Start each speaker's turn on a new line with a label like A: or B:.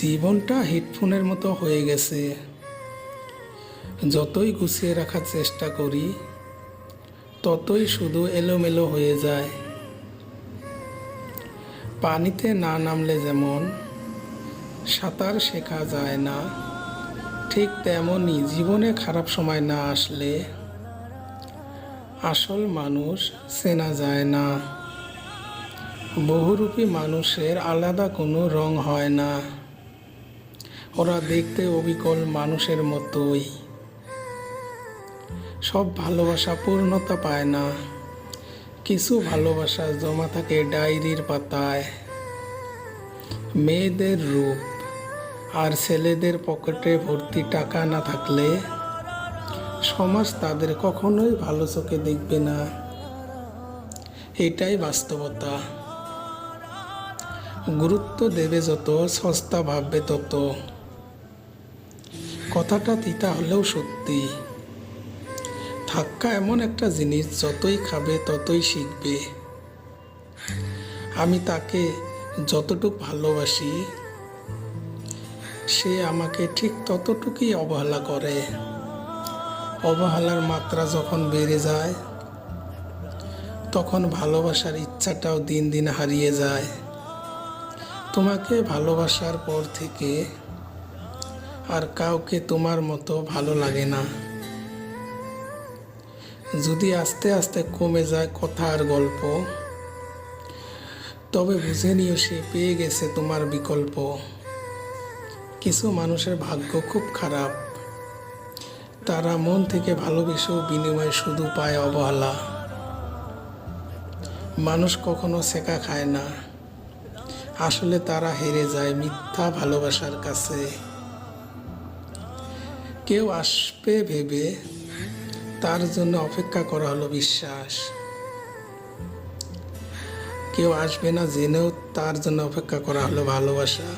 A: জীবনটা হেডফোনের মতো হয়ে গেছে। যতই গুছিয়ে রাখার চেষ্টা করি ততই শুধু এলোমেলো হয়ে যায়। পানিতে না নামলে যেমন সাঁতার শেখা যায় না, ঠিক তেমনই জীবনে খারাপ সময় না আসলে আসল মানুষ চেনা যায় না। বহুরূপী মানুষের আলাদা কোনো রং হয় না, ওরা দেখতে অবিকল মানুষের মতোই। সব ভালোবাসা পূর্ণতা পায় না, কিছু ভালোবাসা জমা থাকে ডায়েরির পাতায়। মেয়েদের রূপ আর ছেলেদের পকেটে ভর্তি টাকা না থাকলে সমাজ তাদের কখনোই ভালো চোখে দেখবে না। এটাই বাস্তবতা। গুরুত্ব দেবে যত, সস্তা ভাববে তত। কথাটা তিতা হলেও সত্যি। ধাক্কা এমন একটা জিনিস, যতই খাবে ততই শিখবে। আমি তাকে যতটুকু ভালোবাসি সে আমাকে ঠিক ততটুকুই অবহেলা করে। অবহেলার মাত্রা যখন বেড়ে যায় তখন ভালোবাসার ইচ্ছাটাও দিন দিন হারিয়ে যায়। তোমাকে ভালোবাসার পর থেকে আর কাউকে তোমার মতো ভালো লাগে না। যদি আস্তে আস্তে কমে যায় কথা আর গল্প, তবে বুঝে নিও সে পেয়ে গেছে তোমার বিকল্প। কিছু মানুষের ভাগ্য খুব খারাপ, তারা মন থেকে ভালোবেসেও বিনিময়ে শুধু পায় অবহেলা। মানুষ কখনো শেখা খায় না, আসলে তারা হেরে যায় মিথ্যা ভালোবাসার কাছে। কেউ আসবে ভেবে তার জন্য অপেক্ষা করা হলো বিশ্বাস, কেউ আসবে না জেনেও তার জন্য অপেক্ষা করা হলো ভালোবাসা।